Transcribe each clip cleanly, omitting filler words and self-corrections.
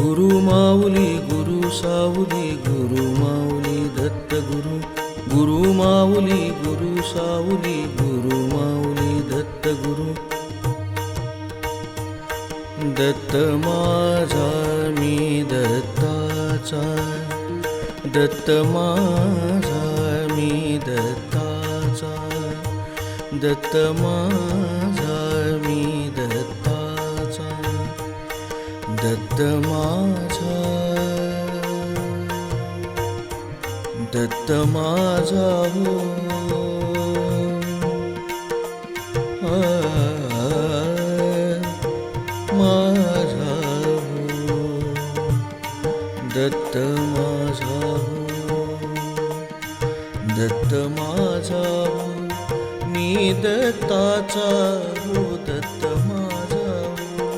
गुरु माऊली गुरु सावली गुरु माऊली दत्त गुरु गुरु माऊली गुरु सावली गुरु माऊली दत्त गुरु दत्त माझा मी दत्ताचा दत्त माझा मी दत्ताचा दत्त माझा मी दत्ताचा दत्त माझा दत्त माझा हो माझा हो दत्त माझा हो दत्त माझा हो मी दत्ताचा हो दत्त माझा हो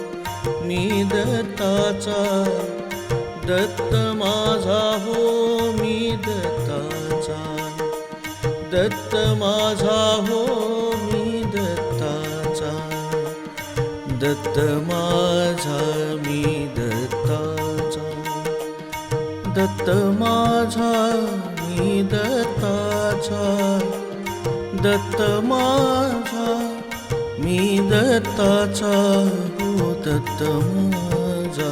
मी दत्ताचा दत्त माझा हो मी दत्ताचा दत्त माझा हो मी दत्ताचा दत्त माझा मी दत्ताचा दत्त माझा मी दत्ताचा दत्त माझा मी दत्ताचा हो दत्त माझा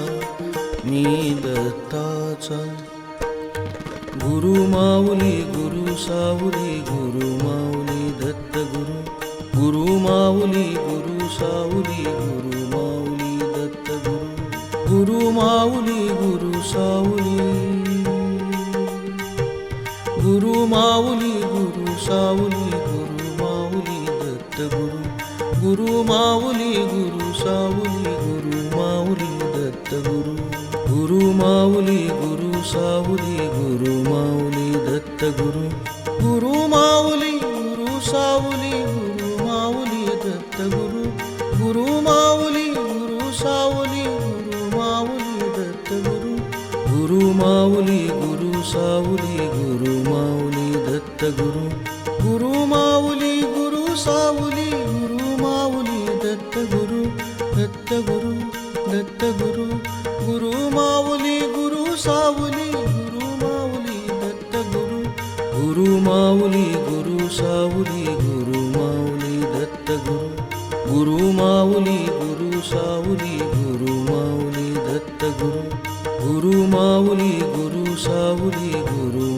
मी दत्ताचा गुरु माऊली गुरु सावली गुरु माऊली दत्त गुरु गुरु माऊली गुरु सावली गुरु माऊली दत्त गुरु गुरु माऊली गुरु सावली गुरु माऊली गुरु सावली गुरु माऊली दत्त गुरु गुरु माऊली गुरु सावली गुरु माऊली दत्त गुरु गुरु माऊली गुरु सावली गुरु माऊली दत्त गुरु गुरु माऊली गुरु सावली गुरु माऊली दत्त गुरु गुरु माऊली गुरु सावली गुरु माऊली दत्त गुरु गुरु माऊली गुरु सावली गुरु माऊली दत्त गुरु गुरु माऊली गुरु सावली गुरु माऊली दत्त गुरु दत्त गुरु दत्त गुरु गुरु माऊली गुरु सावली गुरु माऊली दत्त गुरु गुरु माऊली गुरु सावली गुरु माऊली दत्त गुरु गुरु माऊली गुरु सावली गुरु माऊली दत्त गुरु गुरु माऊली गुरु सावली गुरु